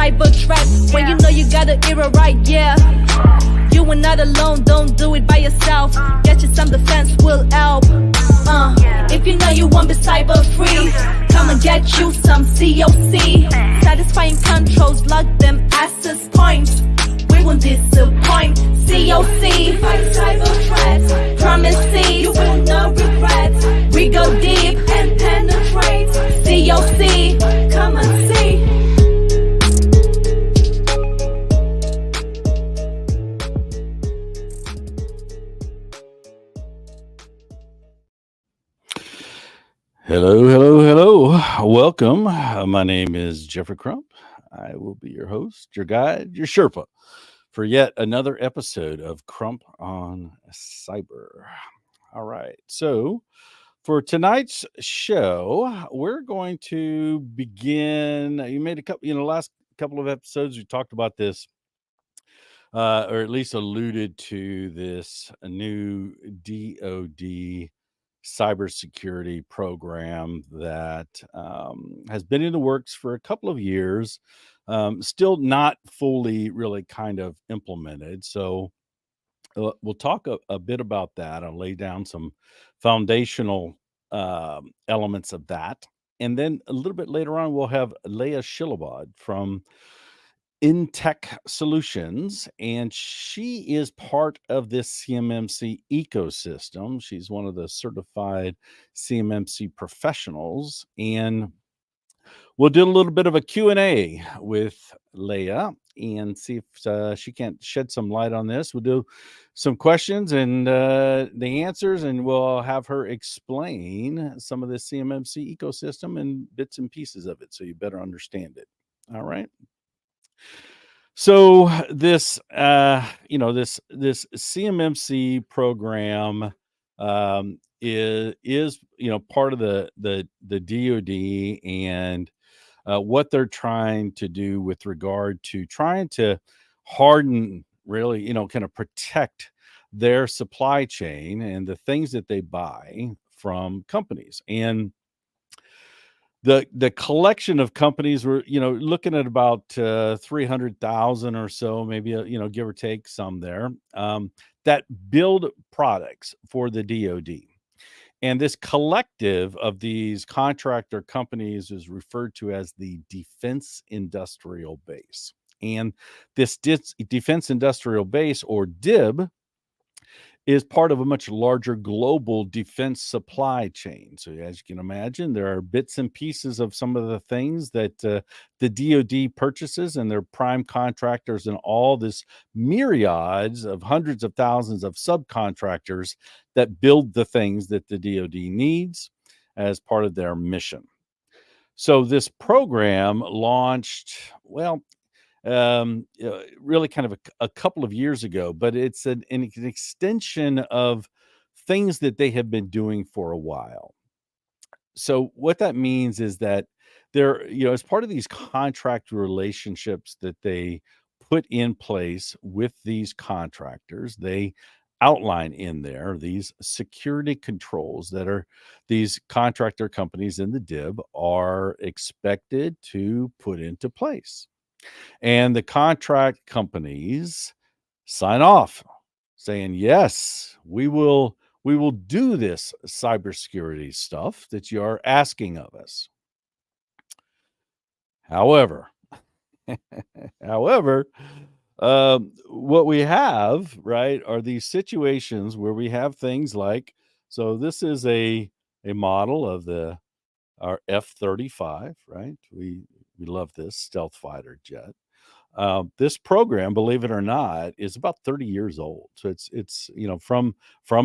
cyber threat. When you know you got the era right, yeah. You are not alone, don't do it by yourself. Get you some defense will help. If you know you won't be cyber free, come and get you some COC. Satisfying controls, lock them access points. We won't disappoint. COC, fight cyber threats. Promise C, you will not regret. We go deep and penetrate. COC, come and see. Hello, hello, hello. Welcome. My name is Jeffrey Crump. I will be your host, your guide, your Sherpa for yet another episode of Crump on Cyber. All right. So for tonight's show, we're going to begin. You made a couple, last couple of episodes, we talked about this, or at least alluded to this new DoD cybersecurity program that has been in the works for a couple of years, still not fully really kind of implemented. So we'll talk a bit about that. I'll lay down some foundational elements of that. And then a little bit later on, we'll have Leia Shilobod from InTech Solutions, and she is part of this CMMC ecosystem. She's one of the certified CMMC professionals, and we'll do a little bit of a Q&A with Leia and see if she can't shed some light on this. We'll do some questions and the answers, and we'll have her explain some of the CMMC ecosystem and bits and pieces of it so you better understand it. All right. So this, this CMMC program is part of the DoD and what they're trying to do with regard to trying to harden, really, kind of protect their supply chain and the things that they buy from companies. And the collection of companies were, looking at about 300,000 or so, maybe, give or take some there, that build products for the DoD. And this collective of these contractor companies is referred to as the Defense Industrial Base. And this Defense Industrial Base, or DIB, is part of a much larger global defense supply chain. So as you can imagine, there are bits and pieces of some of the things that the DoD purchases, and their prime contractors and all this myriads of hundreds of thousands of subcontractors that build the things that the DoD needs as part of their mission. So this program launched, really kind of a couple of years ago, but it's an extension of things that they have been doing for a while. So what that means is that they're, as part of these contract relationships that they put in place with these contractors, they outline in there these security controls that are these contractor companies in the DIB are expected to put into place. And the contract companies sign off saying, yes, we will do this cybersecurity stuff that you are asking of us. However, what we have, right, are these situations where we have things like, so this is a model of our F-35, right? We love this stealth fighter jet. This program, believe it or not, is about 30 years old. So it's from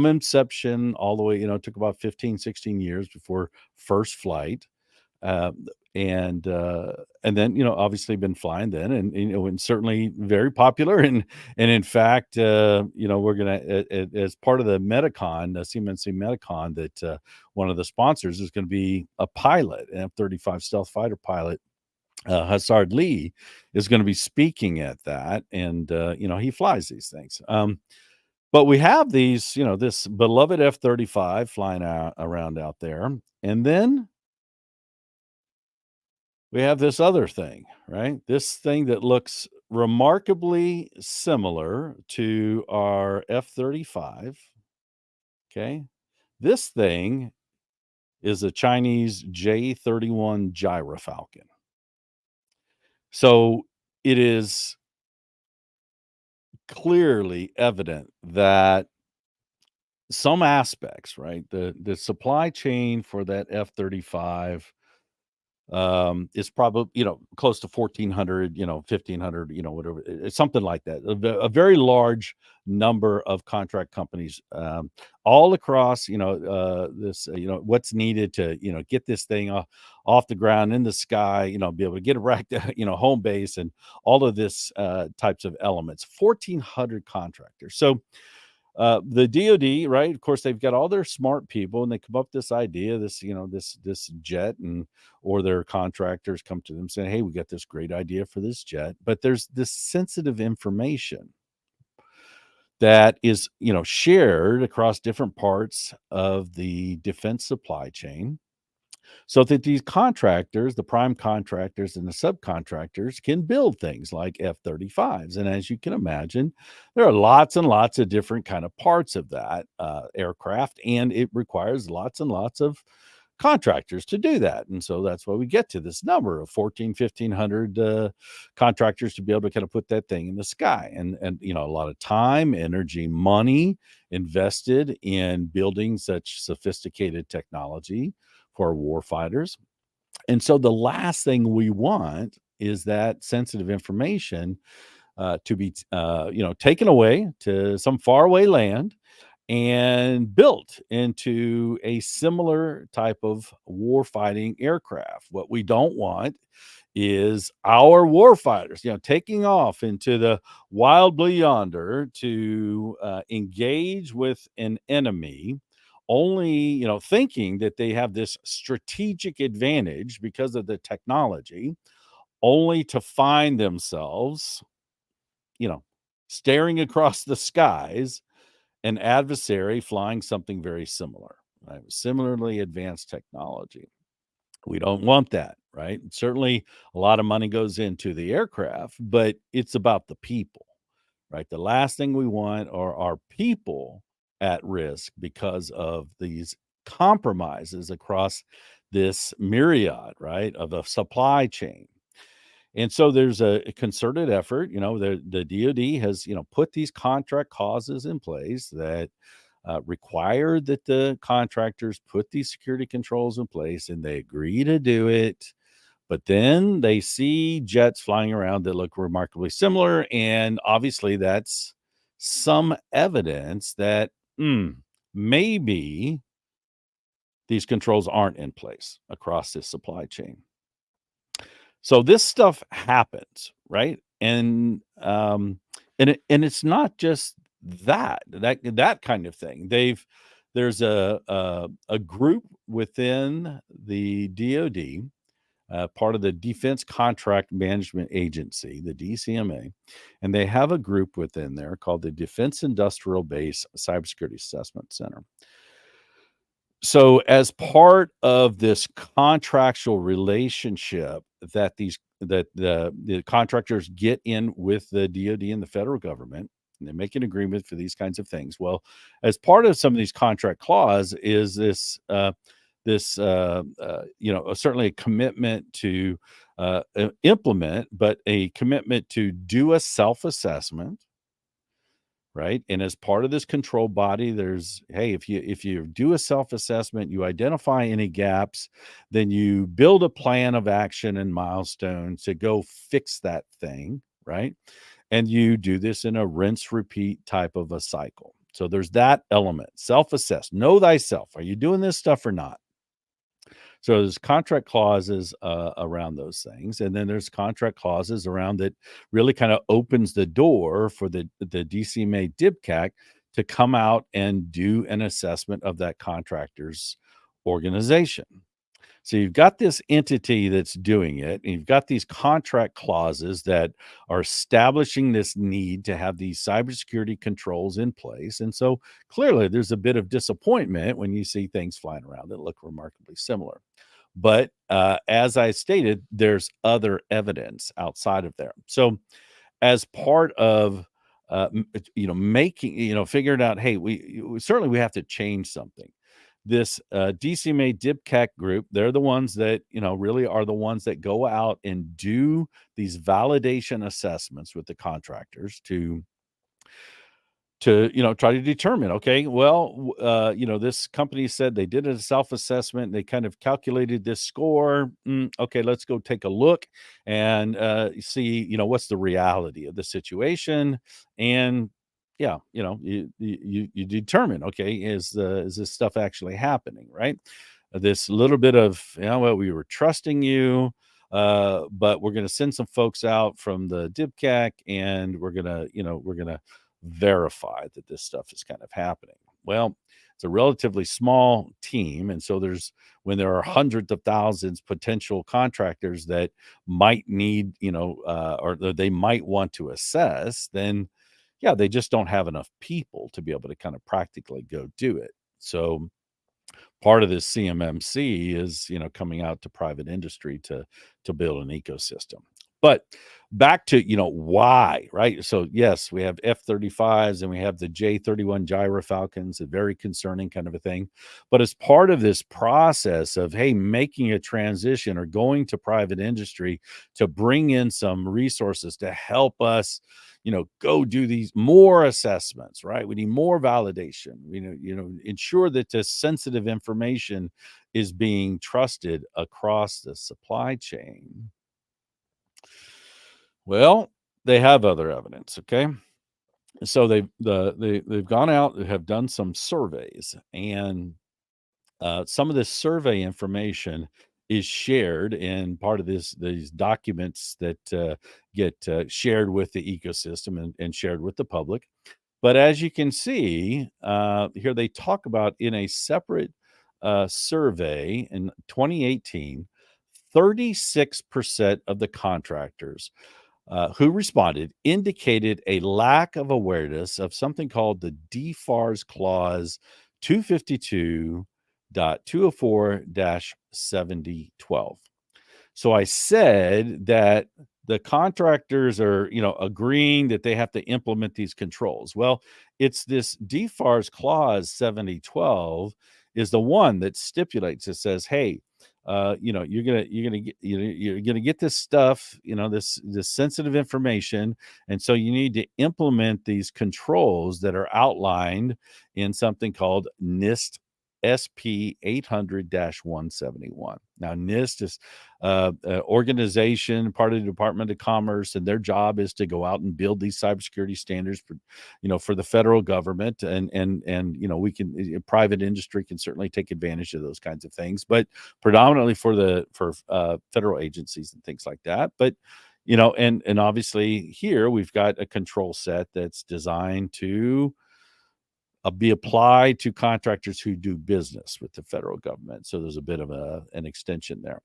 inception all the way, it took about 15, 16 years before first flight. And then, obviously been flying then, and certainly very popular. And in fact, we're going to, as part of the Metacon, the CMMC Metacon, that one of the sponsors is going to be a pilot, an F-35 stealth fighter pilot. Hassard Lee is going to be speaking at that, and he flies these things. But we have these, this beloved F-35 flying around out there, and then we have this other thing, right? This thing that looks remarkably similar to our F-35. Okay. This thing is a Chinese J-31 gyrofalcon. So it is clearly evident that some aspects, right? The supply chain for that F-35 is probably, close to 1,400, 1,500, whatever. It's something like that. A very large number of contract companies, all across, this, what's needed to, get this thing off the ground in the sky, be able to get it right to, home base and all of this types of elements. 1,400 contractors. So the DoD, right? Of course, they've got all their smart people, and they come up with this idea, this jet, and or their contractors come to them saying, "Hey, we got this great idea for this jet," but there's this sensitive information that is, shared across different parts of the defense supply chain, so that these contractors, the prime contractors and the subcontractors, can build things like F-35s. And as you can imagine, there are lots and lots of different kind of parts of that aircraft, and it requires lots and lots of contractors to do that. And so that's why we get to this number of 1,500 contractors to be able to kind of put that thing in the sky. And a lot of time, energy, money invested in building such sophisticated technology for war fighters. And so the last thing we want is that sensitive information to be, taken away to some faraway land and built into a similar type of war fighting aircraft. What we don't want is our war fighters, taking off into the wild blue yonder to engage with an enemy, only thinking that they have this strategic advantage because of the technology, only to find themselves, you know, staring across the skies, an adversary flying something very similar, right? Similarly advanced technology. We don't want that, right? Certainly a lot of money goes into the aircraft, but it's about the people, right? The last thing we want are our people at risk because of these compromises across this myriad, right, of the supply chain. And so there's a concerted effort. The DoD has, put these contract clauses in place that require that the contractors put these security controls in place, and they agree to do it. But then they see jets flying around that look remarkably similar, and obviously that's some evidence that maybe these controls aren't in place across this supply chain. So this stuff happens, right? And it's not just that kind of thing. There's a group within the DoD, part of the Defense Contract Management Agency, the DCMA, and they have a group within there called the Defense Industrial Base Cybersecurity Assessment Center. So as part of this contractual relationship that the contractors get in with the DoD and the federal government, and they make an agreement for these kinds of things. Well, as part of some of these contract clause is certainly a commitment to implement, but a commitment to do a self-assessment, right? And as part of this control body, there's, hey, if you do a self-assessment, you identify any gaps, then you build a plan of action and milestones to go fix that thing, right? And you do this in a rinse repeat type of a cycle. So there's that element, self-assess, know thyself. Are you doing this stuff or not? So there's contract clauses around those things, and then there's contract clauses around that really kind of opens the door for the DCMA DIBCAC to come out and do an assessment of that contractor's organization. So you've got this entity that's doing it, and you've got these contract clauses that are establishing this need to have these cybersecurity controls in place. And so clearly there's a bit of disappointment when you see things flying around that look remarkably similar. But as I stated, there's other evidence outside of there. So as part of making, figuring out, hey, we certainly we have to change something. This DCMA DIBCAC group, they're the ones that really are the ones that go out and do these validation assessments with the contractors to try to determine, okay, well, this company said they did a self-assessment, they kind of calculated this score. Okay, let's go take a look and see, what's the reality of the situation. And yeah, you determine, okay, is this stuff actually happening, right? This little bit of, well, we were trusting you, but we're going to send some folks out from the DIBCAC, and we're gonna verify that this stuff is kind of happening. Well, it's a relatively small team. And so when there are hundreds of thousands potential contractors that might need, or they might want to assess, then yeah, they just don't have enough people to be able to kind of practically go do it. So part of this CMMC is, coming out to private industry to build an ecosystem. But back to, why, right? So yes, we have F-35s and we have the J-31 gyrofalcons, a very concerning kind of a thing. But as part of this process of, hey, making a transition or going to private industry to bring in some resources to help us, go do these more assessments, right? We need more validation, ensure that this sensitive information is being trusted across the supply chain. Well, they have other evidence, okay? So they've gone out and have done some surveys, and some of this survey information is shared in part of these documents that get shared with the ecosystem and shared with the public. But as you can see here, they talk about in a separate survey in 2018, 36% of the contractors who responded indicated a lack of awareness of something called the DFARS Clause 252.204-7012. So I said that the contractors are, agreeing that they have to implement these controls. Well, it's this DFARS Clause 7012 is the one that stipulates, it says, hey, you're gonna get this stuff, this sensitive information, and so you need to implement these controls that are outlined in something called NIST SP 800-171. Now, NIST is organization, part of the Department of Commerce, and their job is to go out and build these cybersecurity standards for the federal government, and we can private industry can certainly take advantage of those kinds of things, but predominantly for federal agencies and things like that. But and obviously here we've got a control set that's designed to be applied to contractors who do business with the federal government. So there's a bit of an extension there.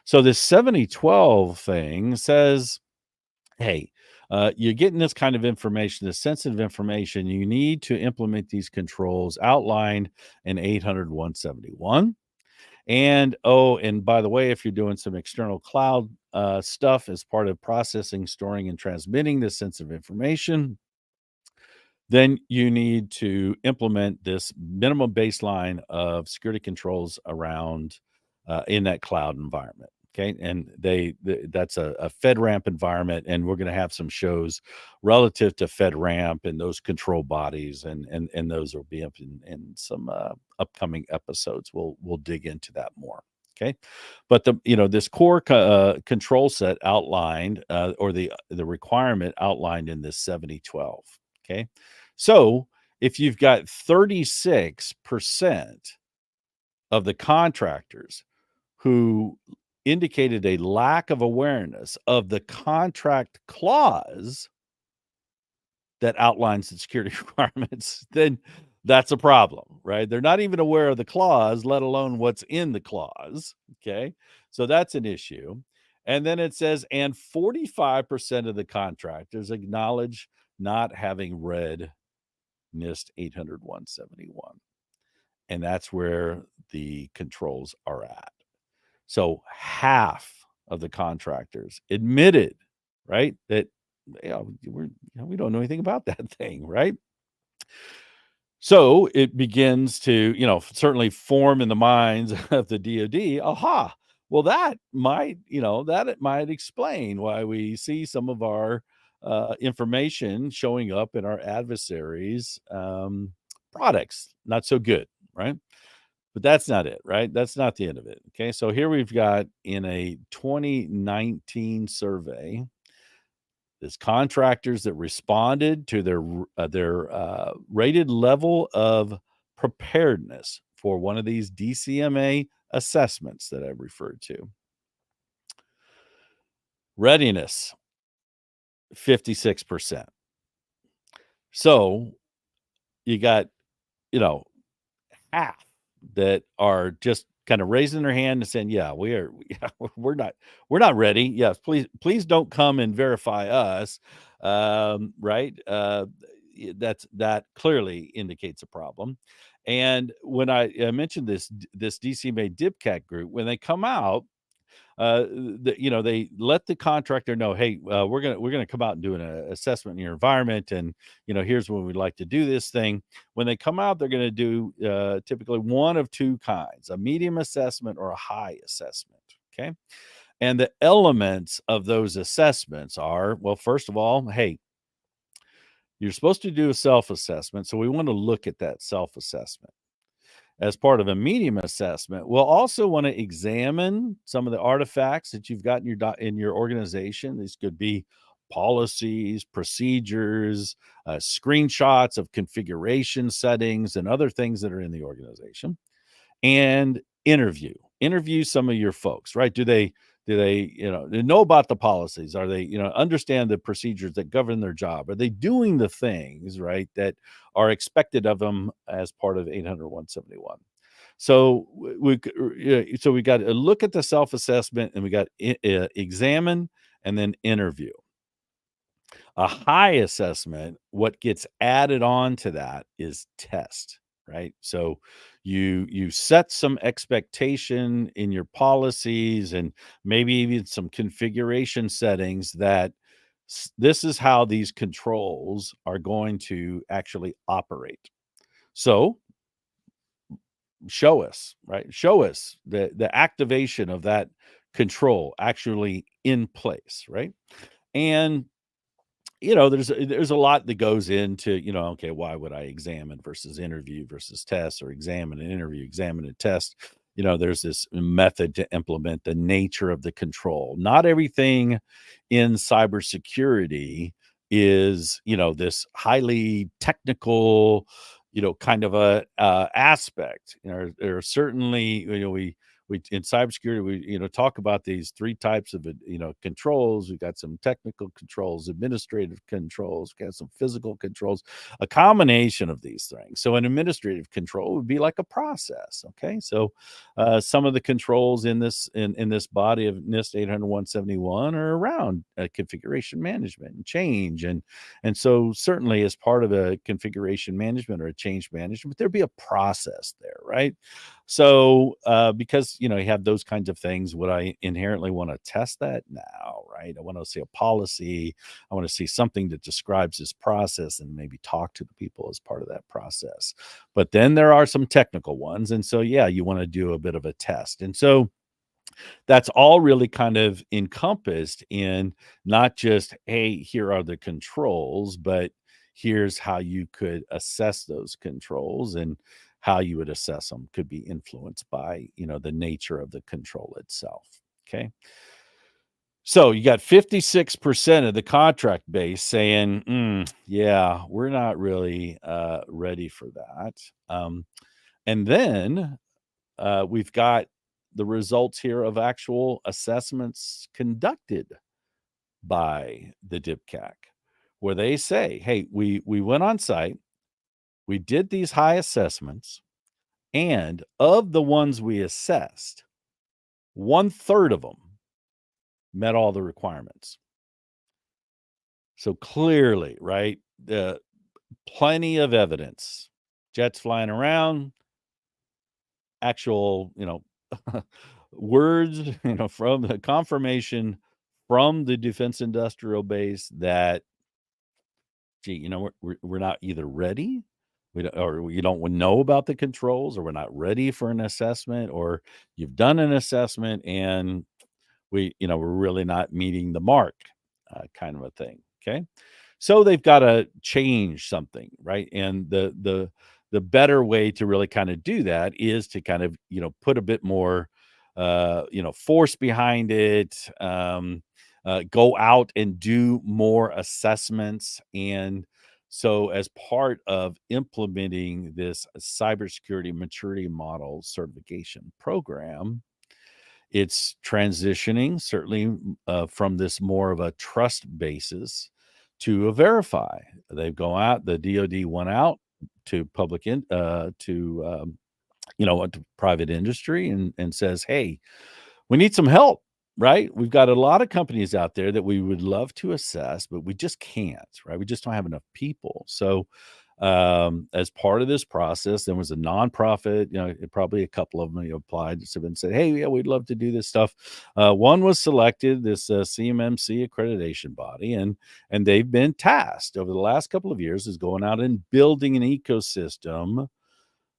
So this 7012 thing says, hey, you're getting this kind of information, this sensitive information. You need to implement these controls outlined in 800-171. And by the way, if you're doing some external cloud stuff as part of processing, storing, and transmitting this sensitive information, then you need to implement this minimum baseline of security controls around in that cloud environment. Okay, and that's a FedRAMP environment, and we're going to have some shows relative to FedRAMP and those control bodies, and those will be up in some upcoming episodes. We'll dig into that more. Okay, but this core control set outlined or the requirement outlined in this 7012. Okay, so if you've got 36% of the contractors who indicated a lack of awareness of the contract clause that outlines the security requirements, then that's a problem, right? They're not even aware of the clause, let alone what's in the clause. Okay. So that's an issue. And then it says, and 45% of the contractors acknowledge not having read NIST 800-171. And that's where the controls are at. So half of the contractors admitted, right, that we don't know anything about that thing, right? So it begins to, certainly form in the minds of the DoD. Aha! Well, that it might explain why we see some of our information showing up in our adversaries' products not so good, right? But that's not it, right? That's not the end of it. Okay, so here we've got in a 2019 survey, there's contractors that responded to their rated level of preparedness for one of these DCMA assessments that I've referred to. Readiness, 56%. So you got, half that are just kind of raising their hand and saying, "Yeah, we're not ready. Yes, please don't come and verify us." Right? That clearly indicates a problem. And when I mentioned this DCMA DIPCAT group, when they come out, they let the contractor know, hey, we're gonna come out and do an assessment in your environment, and here's when we'd like to do this thing. When they come out, they're going to do typically one of two kinds: a medium assessment or a high assessment. Okay, and the elements of those assessments are, well, first of all, hey, you're supposed to do a self-assessment, so we want to look at that self-assessment. As part of a medium assessment, we'll also want to examine some of the artifacts that you've got in your organization. These could be policies, procedures, screenshots of configuration settings, and other things that are in the organization. And interview some of your folks, right? Do they know about the policies? Are they understand the procedures that govern their job? Are they doing the things, right, that are expected of them as part of 800-171? So we got to look at the self-assessment, and we got examine and then interview. A high assessment, what gets added on to that is test, right? So you set some expectation in your policies and maybe even some configuration settings that this is how these controls are going to actually operate. So show us, right? Show us the activation of that control actually in place, right? And there's a lot that goes into, okay, why would I examine versus interview versus test, or examine and interview, examine and test? There's this method to implement the nature of the control. Not everything in cybersecurity is, this highly technical, kind of a aspect. There are certainly, we in cybersecurity, we talk about these three types of controls. We've got some technical controls, administrative controls, we got some physical controls, a combination of these things. So an administrative control would be like a process. Okay, so some of the controls in this body of NIST 800-171 are around configuration management and change, and so certainly as part of a configuration management or a change management, there'd be a process there, right? So because you have those kinds of things, would I inherently want to test that? No, right? I want to see a policy. I want to see something that describes this process and maybe talk to the people as part of that process. But then there are some technical ones, and so yeah, you want to do a bit of a test. And so that's all really kind of encompassed in not just, hey, here are the controls, but here's how you could assess those controls, and how you would assess them could be influenced by, the nature of the control itself. Okay. So you got 56% of the contract base saying, yeah, we're not really ready for that. And then we've got the results here of actual assessments conducted by the DIPCAC, where they say, hey, we went on site, we did these high assessments, and of the ones we assessed, 1/3 of them met all the requirements. So clearly, right, plenty of evidence, jets flying around, actual, words, from the confirmation from the defense industrial base that, gee, we're not either ready, or you don't know about the controls, or we're not ready for an assessment, or you've done an assessment and we're really not meeting the mark, kind of a thing. Okay. So they've got to change something, right? And the better way to really kind of do that is to kind of, put a bit more, force behind it, go out and do more assessments. And so, as part of implementing this cybersecurity maturity model certification program, it's transitioning certainly from this more of a trust basis to a verify. They've gone out, the DoD went out to public to private industry and says, hey, we need some help, right? We've got a lot of companies out there that we would love to assess, but we just can't, right? We just don't have enough people. So, as part of this process, there was a nonprofit, probably a couple of them applied and said, hey, yeah, we'd love to do this stuff. One was selected, this CMMC accreditation body, and they've been tasked over the last couple of years is going out and building an ecosystem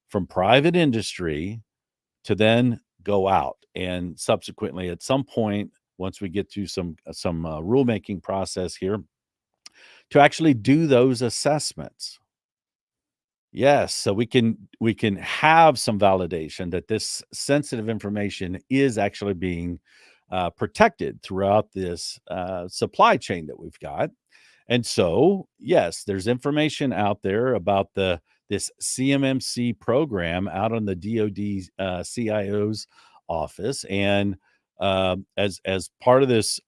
from private industry to then go out and subsequently at some point, once we get through some rulemaking process here, to actually do those assessments. Yes, so we can have some validation that this sensitive information is actually being protected throughout this supply chain that we've got. And so, yes, there's information out there about this CMMC program out on the DoD CIO's office, and as part of this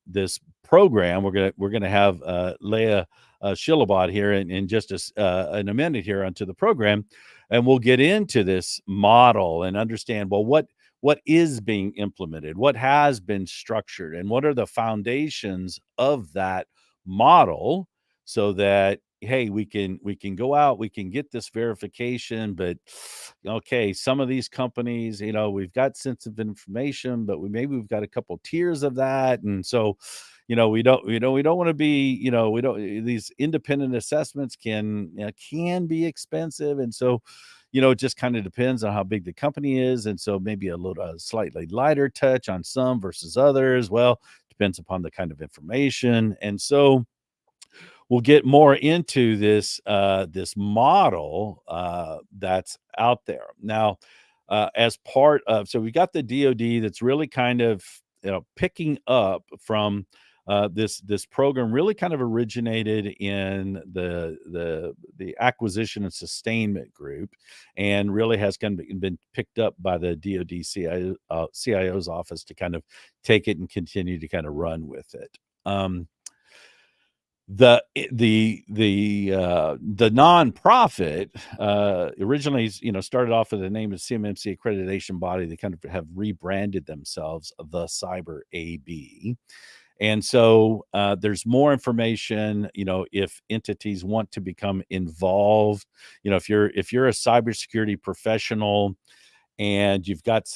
program, we're gonna have Leia Shilobod here in just in a minute here onto the program, and we'll get into this model and understand, well, what is being implemented, what has been structured, and what are the foundations of that model, so that, hey, we can go out, we can get this verification. But okay, some of these companies, we've got sensitive information, but we've got a couple tiers of that, and so we don't want to be, we don't, these independent assessments can be expensive. And so it just kind of depends on how big the company is, and so maybe a slightly lighter touch on some versus others. Well, depends upon the kind of information. And so we'll get more into this model that's out there now, as part of. So we got the DoD that's really kind of picking up from this program. Really kind of originated in the acquisition and sustainment group, and really has kind of been picked up by the DoD CIO's office to kind of take it and continue to kind of run with it. The nonprofit originally, started off with the name of CMMC accreditation body. They kind of have rebranded themselves the Cyber AB. And so there's more information, if entities want to become involved, if you're a cybersecurity professional and you've got,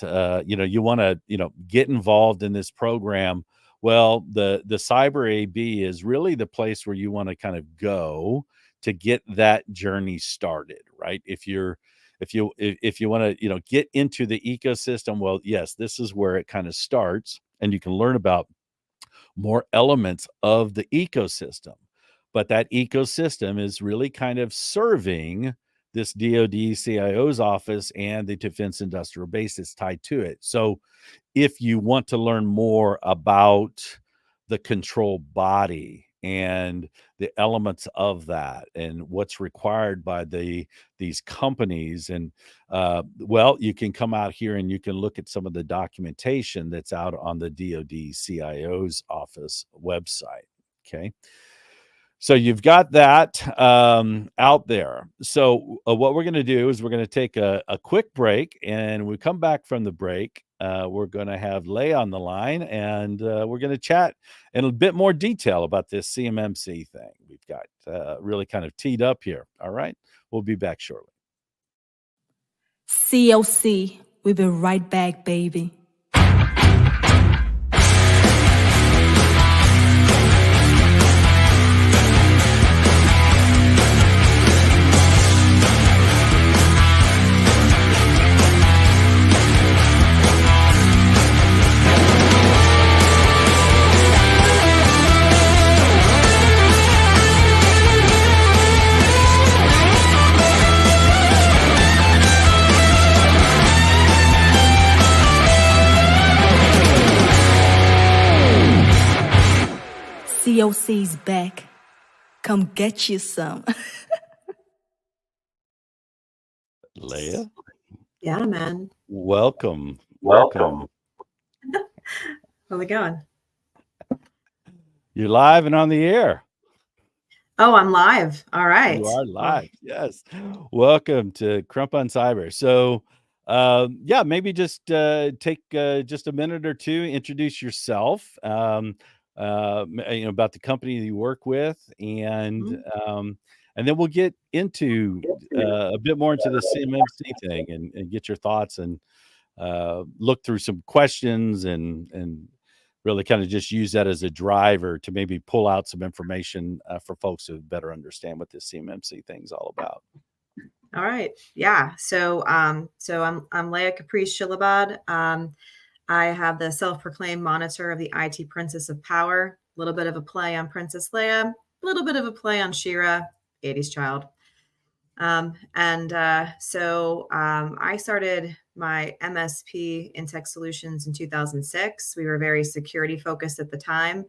you want to, get involved in this program. Well, the Cyber AB is really the place where you want to kind of go to get that journey started, right? If you want to, get into the ecosystem, well, yes, this is where it kind of starts, and you can learn about more elements of the ecosystem. But that ecosystem is really kind of serving this DoD CIO's office and the defense industrial base that's tied to it. So if you want to learn more about the control body and the elements of that and what's required by these companies, and well, you can come out here and you can look at some of the documentation that's out on the DoD CIO's office website. Okay. So you've got that out there. So what we're going to do is we're going to take a quick break, and when we come back from the break, we're going to have Leia on the line, and we're going to chat in a bit more detail about this CMMC thing we've got really kind of teed up here. All right. We'll be back shortly. CLC, we'll be right back, baby. COC's back. Come get you some. Leia, Yeah, man. welcome. How's it going? You're live and on the air. Oh, I'm live. All right. You are live. Yes. Welcome to Crump on Cyber. So, yeah, maybe just take just a minute or two, introduce yourself, about the company you work with, and then we'll get into a bit more into the CMMC thing and get your thoughts and look through some questions and really kind of just use that as a driver to maybe pull out some information for folks to better understand what this CMMC thing's all about. All right. Yeah. So I'm Leia Kupris Shilobod. I have the self-proclaimed monitor of the IT Princess of Power. A little bit of a play on Princess Leia, a little bit of a play on Shira, 80s child. I started my MSP in tech solutions in 2006. We were very security focused at the time.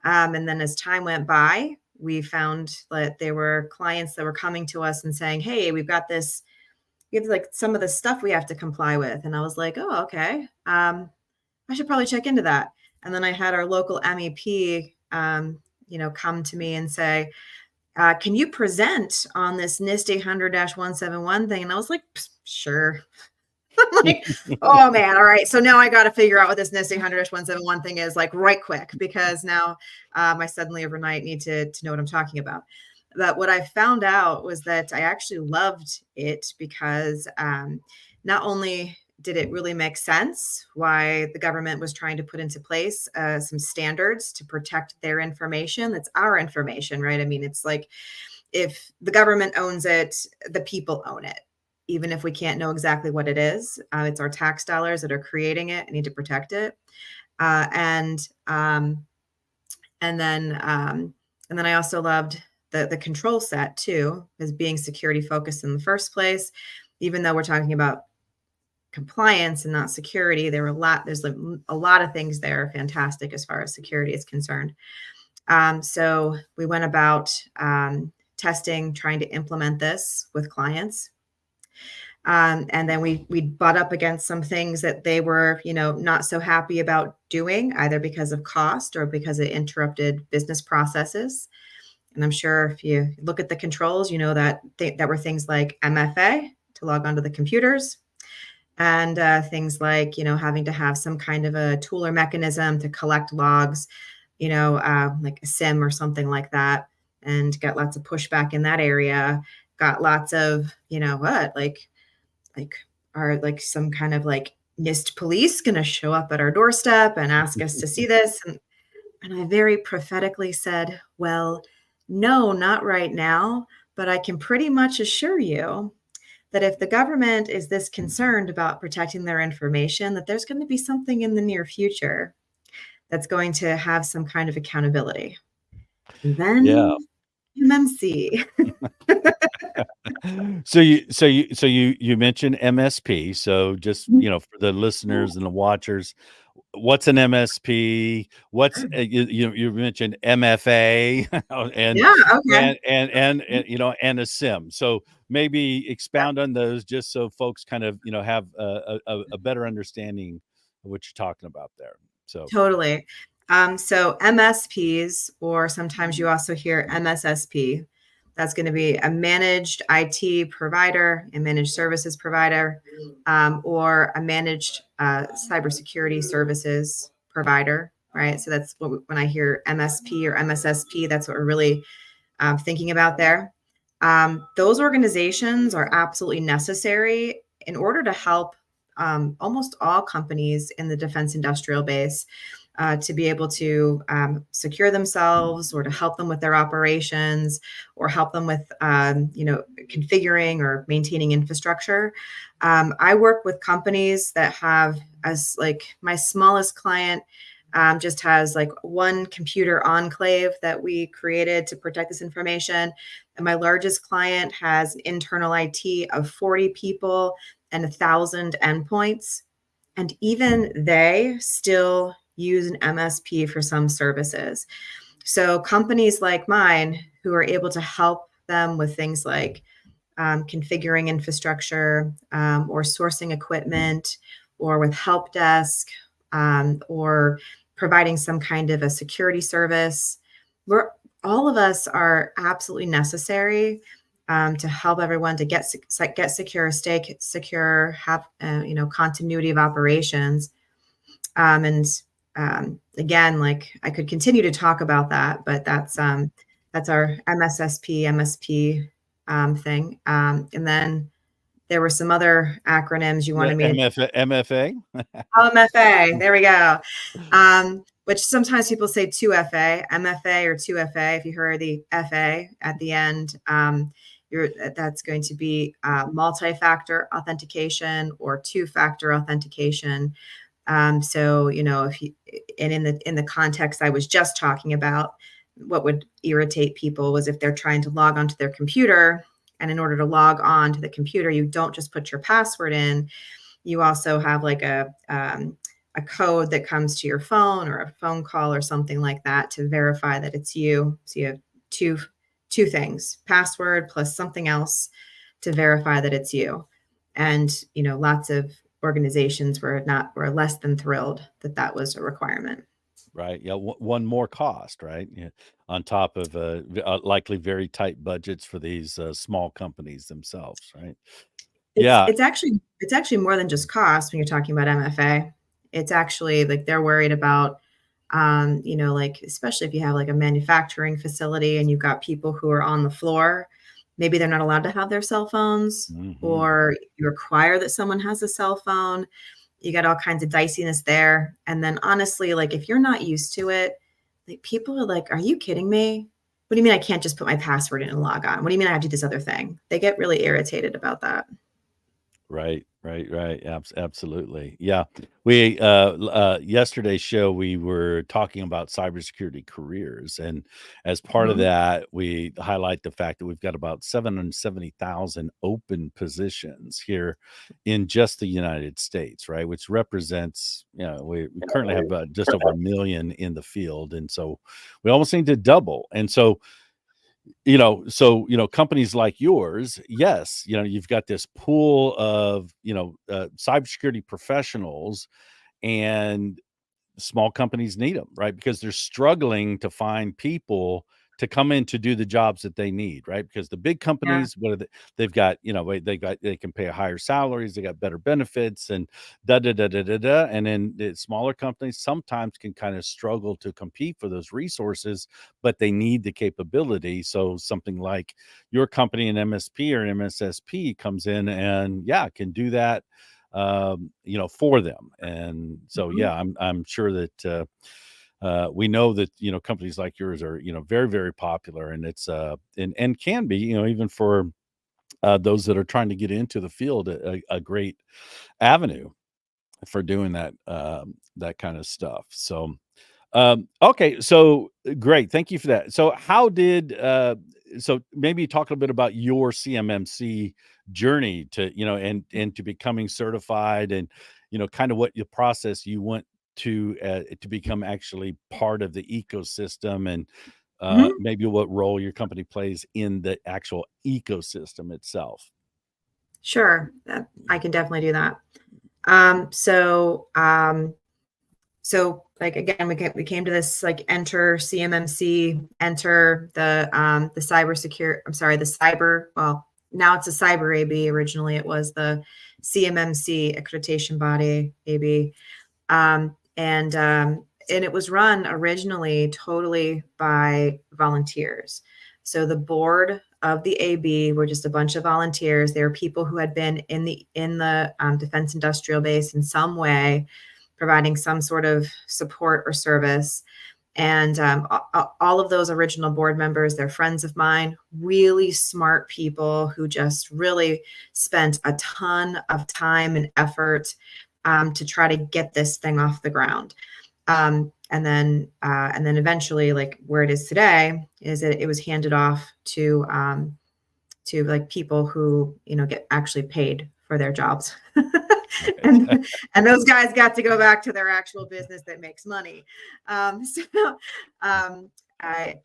And then as time went by, we found that there were clients that were coming to us and saying, hey, we've got this, we have like some of the stuff we have to comply with. And I was like, oh, okay. I should probably check into that. And then I had our local MEP, come to me and say, can you present on this NIST 800-171 thing? And I was like, sure. I'm like, oh man, all right. So now I got to figure out what this NIST 800-171 thing is, like, right quick, because now I suddenly overnight need to know what I'm talking about. But what I found out was that I actually loved it because not only did it really make sense why the government was trying to put into place some standards to protect their information. That's our information, right? I mean, it's like if the government owns it, the people own it. Even if we can't know exactly what it is, it's our tax dollars that are creating it and need to protect it. And then I also loved the control set too, as being security focused in the first place. Even though we're talking about compliance and not security, there's like a lot of things there fantastic as far as security is concerned. So we went about testing, trying to implement this with clients. And then we butt up against some things that they were, not so happy about doing, either because of cost or because it interrupted business processes. And I'm sure if you look at the controls, that that were things like MFA to log onto the computers, and things like, having to have some kind of a tool or mechanism to collect logs, like a SIM or something like that, and got lots of pushback in that area. Got lots of, are like some kind of like NIST police going to show up at our doorstep and ask us to see this? And I very prophetically said, well, no, not right now, but I can pretty much assure you that if the government is this concerned about protecting their information, that there's going to be something in the near future that's going to have some kind of accountability. And then CMMC. So you mentioned MSP. So just, for the listeners and the watchers, what's an MSP? What's you mentioned MFA and a SIM. So maybe expound on those just so folks kind of have a better understanding of what you're talking about there. So totally. So MSPs, or sometimes you also hear MSSP. That's going to be a managed IT provider, a managed services provider, or a managed cybersecurity services provider, right? So that's when I hear MSP or MSSP, that's what we're really thinking about there. Those organizations are absolutely necessary in order to help almost all companies in the defense industrial base to be able to secure themselves, or to help them with their operations, or help them with, configuring or maintaining infrastructure. I work with companies that have, as like my smallest client just has like one computer enclave that we created to protect this information. And my largest client has internal IT of 40 people and 1,000 endpoints. And even they still use an MSP for some services. So companies like mine who are able to help them with things like configuring infrastructure or sourcing equipment or with help desk or providing some kind of a security service. All of us are absolutely necessary to help everyone to get secure, stay secure, have continuity of operations. Again, like I could continue to talk about that, but that's our MSP thing. And then there were some other acronyms you wanted me to. MFA. MFA. There we go. Which sometimes people say 2FA, MFA or 2FA. If you heard the FA at the end, that's going to be multi-factor authentication or two-factor authentication. So, if you, and in the context I was just talking about, what would irritate people was if they're trying to log onto their computer, and in order to log on to the computer, you don't just put your password in, you also have like a code that comes to your phone or a phone call or something like that to verify that it's you. So you have two things, password plus something else to verify that it's you. And, lots of organizations were less than thrilled that was a requirement. Right. Yeah. One more cost, right? Yeah. On top of likely very tight budgets for these small companies themselves, right? It's actually more than just cost when you're talking about MFA. It's actually like they're worried about, like especially if you have like a manufacturing facility and you've got people who are on the floor, maybe they're not allowed to have their cell phones, or you require that someone has a cell phone. You got all kinds of diciness there. And then honestly, like if you're not used to it, like people are like, are you kidding me? What do you mean I can't just put my password in and log on? What do you mean I have to do this other thing? They get really irritated about that. Right. Absolutely. Yeah. We yesterday's show we were talking about cybersecurity careers, and as part of that, we highlight the fact that we've got about 770,000 open positions here in just the United States, right? Which represents, we currently have just over 1 million in the field, and so we almost need to double. And so companies like yours, yes, you've got this pool of, cybersecurity professionals, and small companies need them, right? Because they're struggling to find people to come in to do the jobs that they need, right? Because the big companies, they've got, they can pay higher salaries, they got better benefits, and and then the smaller companies sometimes can kind of struggle to compete for those resources, but they need the capability. So something like your company, an MSP or an MSSP, comes in and can do that for them. And so I'm sure that we know that companies like yours are very, very popular, and it's and can be even for those that are trying to get into the field a great avenue for doing that that kind of stuff. So okay, so great, thank you for that. So how did so maybe talk a little bit about your CMMC journey to and to becoming certified, and kind of what your process you went to become actually part of the ecosystem, and maybe what role your company plays in the actual ecosystem itself. Sure, I can definitely do that. So like again, we came to this like enter CMMC, enter the cyber. Well, now it's a cyber AB. Originally, it was the CMMC accreditation body AB, and it was run originally totally by volunteers. So the board of the AB were just a bunch of volunteers. They were people who had been in the defense industrial base in some way, providing some sort of support or service. And all of those original board members, they're friends of mine, really smart people who just really spent a ton of time and effort to try to get this thing off the ground. And then eventually, like where it is today, is that it was handed off to like people who get actually paid for their jobs. and those guys got to go back to their actual business that makes money.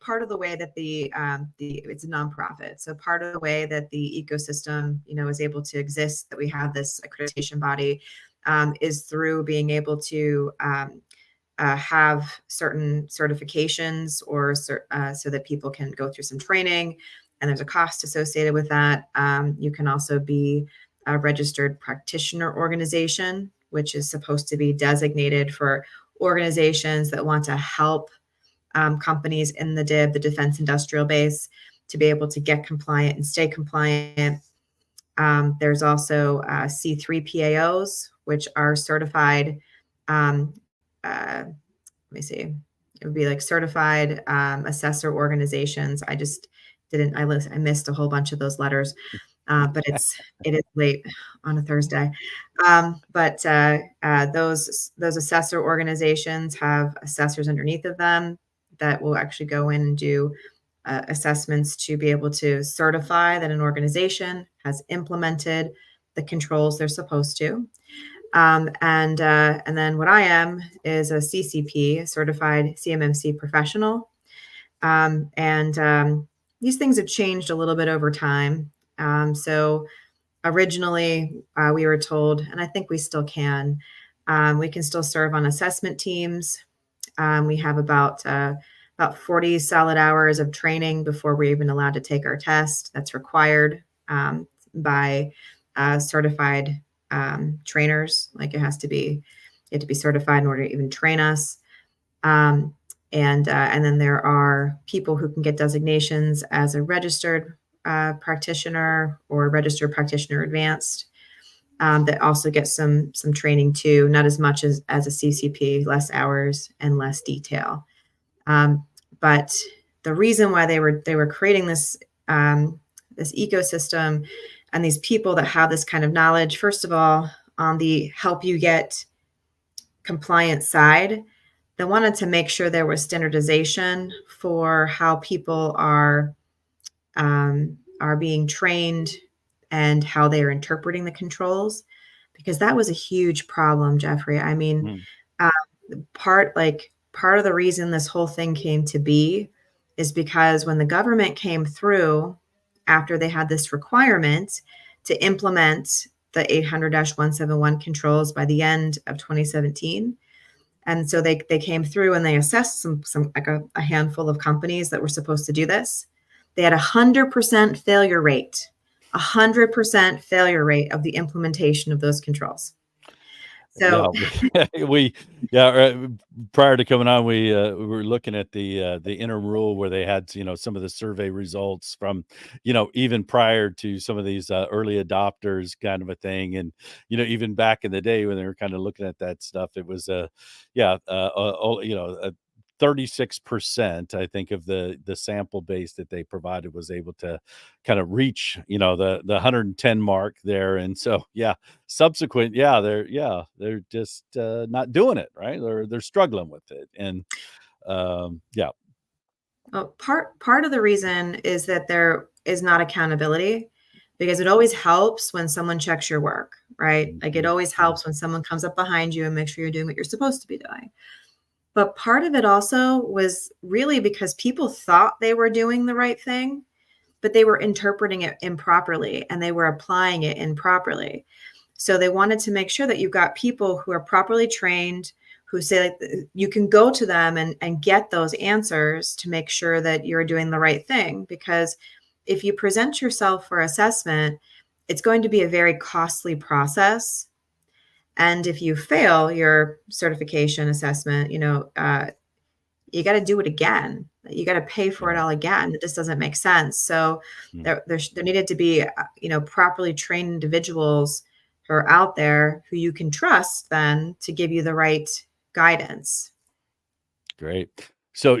part of the way that it's a nonprofit. So part of the way that the ecosystem, is able to exist, that we have this accreditation body, is through being able to have certain certifications, or so that people can go through some training, and there's a cost associated with that. You can also be a registered practitioner organization, which is supposed to be designated for organizations that want to help companies in the DIB, the defense industrial base, to be able to get compliant and stay compliant. There's also C3 PAOs, which are certified. Let me see. It would be like certified assessor organizations. I missed a whole bunch of those letters, but it is late on a Thursday. But those assessor organizations have assessors underneath of them that will actually go in and do assessments to be able to certify that an organization has implemented the controls they're supposed to. And then what I am is a CCP, certified CMMC professional. These things have changed a little bit over time. So originally we were told, and I think we still can, we can still serve on assessment teams. We have about 40 solid hours of training before we're even allowed to take our test. That's required by certified trainers. Like you have to be certified in order to even train us. And then there are people who can get designations as a registered practitioner or registered practitioner advanced, that also get some training too, not as much as a CCP, less hours and less detail. But the reason why they were creating this ecosystem and these people that have this kind of knowledge, first of all, on the help you get compliant side, they wanted to make sure there was standardization for how people are being trained and how they are interpreting the controls, because that was a huge problem, Jeffrey. I mean, part of the reason this whole thing came to be is because when the government came through after they had this requirement to implement the 800-171 controls by the end of 2017. And so they came through and they assessed some like a handful of companies that were supposed to do this. They had 100% failure rate, 100% failure rate of the implementation of those controls. So prior to coming on, we were looking at the interim rule where they had, some of the survey results from, even prior to some of these early adopters kind of a thing. And, even back in the day when they were kind of looking at that stuff, it was 36%, I think, of the sample base that they provided was able to kind of reach, the 110 mark there. And so, subsequent, they're just not doing it, right? They're struggling with it. And Well, part of the reason is that there is not accountability, because it always helps when someone checks your work, right? Like it always helps when someone comes up behind you and makes sure you're doing what you're supposed to be doing. But part of it also was really because people thought they were doing the right thing, but they were interpreting it improperly and they were applying it improperly. So they wanted to make sure that you've got people who are properly trained, who say you can go to them and get those answers to make sure that you're doing the right thing. Because if you present yourself for assessment, it's going to be a very costly process. And if you fail your certification assessment, you got to do it again. You got to pay for it all again. It just doesn't make sense. So there needed to be, properly trained individuals who are out there who you can trust then to give you the right guidance. Great. So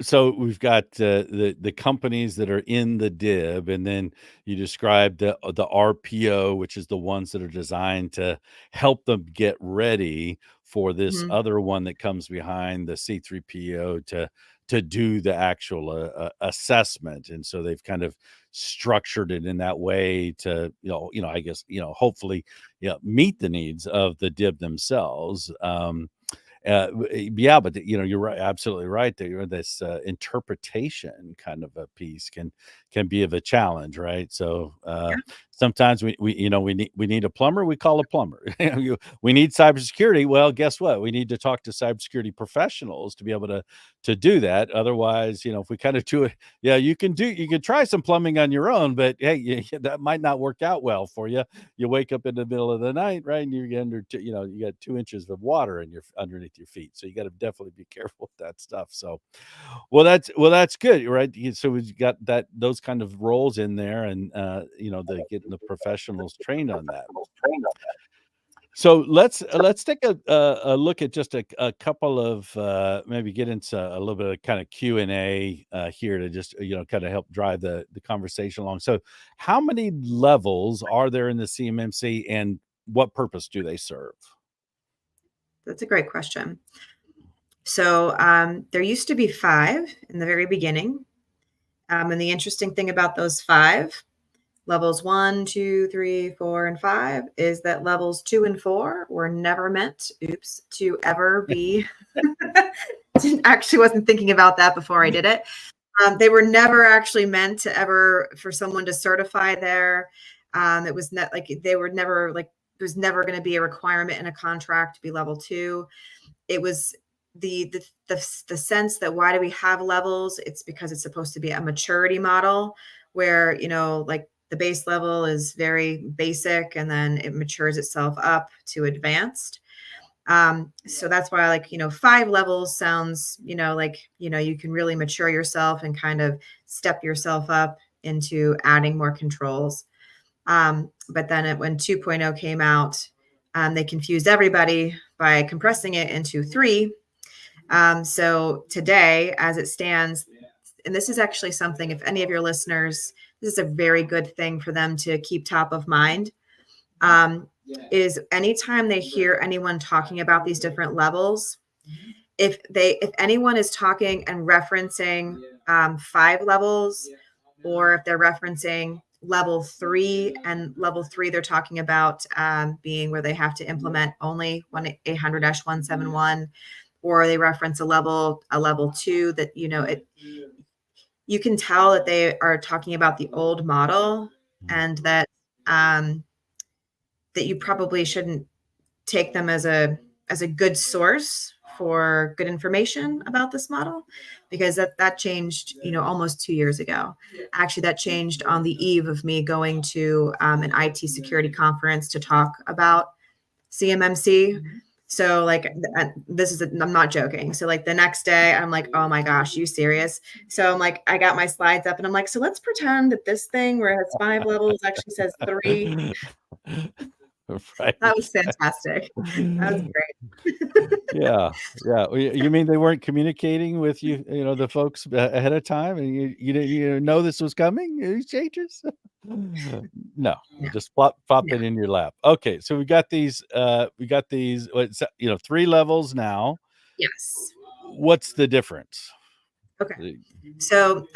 so we've got the companies that are in the DIB, and then you described the RPO, which is the ones that are designed to help them get ready for this other one that comes behind, the C3PO, to do the actual assessment. And so they've kind of structured it in that way to I guess hopefully meet the needs of the DIB themselves. Yeah, but you're right, absolutely right. This interpretation kind of a piece can be of a challenge, right? So sometimes we need a plumber, we call a plumber. We need cybersecurity. Well, guess what? We need to talk to cybersecurity professionals to be able to do that. Otherwise, if we kind of do it, yeah, you can try some plumbing on your own, but hey, that might not work out well for you. You wake up in the middle of the night, right, and you get you got 2 inches of water underneath your feet, so you got to definitely be careful with that stuff. So, that's good, right? So we've got those kind of roles in there, and getting the professionals trained on that. So let's take a look at just a couple of maybe get into a little bit of kind of Q&A here to just kind of help drive the conversation along. So how many levels are there in the CMMC, and what purpose do they serve? That's a great question. So there used to be 5 in the very beginning. And the interesting thing about those 5, levels 1, 2, 3, 4, and 5, is that levels 2 and 4 were never meant, to ever be. Actually wasn't thinking about that before I did it. They were never actually meant to ever for someone to certify there. It was not like they were never like there's never going to be a requirement in a contract to be level 2. It was the sense that why do we have levels? It's because it's supposed to be a maturity model where like the base level is very basic and then it matures itself up to advanced. So that's why 5 levels sounds, like, you can really mature yourself and kind of step yourself up into adding more controls. But then when 2.0 came out, they confused everybody by compressing it into 3. So today, as it stands, and this is actually something, if any of your listeners, this is a very good thing for them to keep top of mind, is anytime they hear anyone talking about these different levels, if anyone is talking and referencing 5 levels, or if they're referencing level 3, and level 3 they're talking about being where they have to implement only 1-800-171, or they reference a level 2 that you can tell that they are talking about the old model, and that that you probably shouldn't take them as a good source for good information about this model, because that changed almost 2 years ago. Actually, that changed on the eve of me going to an IT security conference to talk about CMMC. So I'm not joking. So the next day I'm like, oh my gosh, you serious? So I'm like, I got my slides up and I'm like, so let's pretend that this thing where it has 5 levels actually says 3. Right. That was fantastic. That was great. Yeah. You mean they weren't communicating with you, the folks ahead of time, and you didn't know this was coming? These changes? No, just plop it in your lap. Okay, so we got these. What's 3 levels now. Yes. What's the difference? Okay. So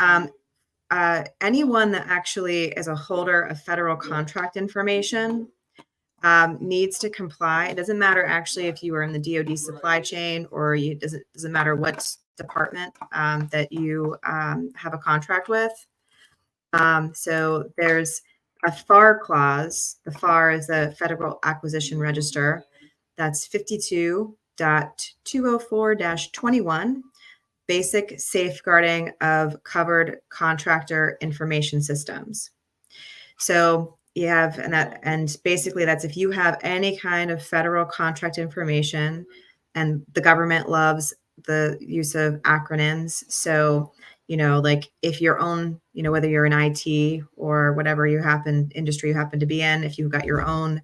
anyone that actually is a holder of federal contract information needs to comply. It doesn't matter actually if you are in the DoD supply chain, or doesn't matter what department that you have a contract with. So there's a FAR clause. The FAR is the Federal Acquisition Register. That's 52.204-21, basic safeguarding of covered contractor information systems. So you have, and basically that's if you have any kind of federal contract information, and the government loves the use of acronyms. So, if your own, whether you're in IT or whatever industry you happen to be in, if you've got your own,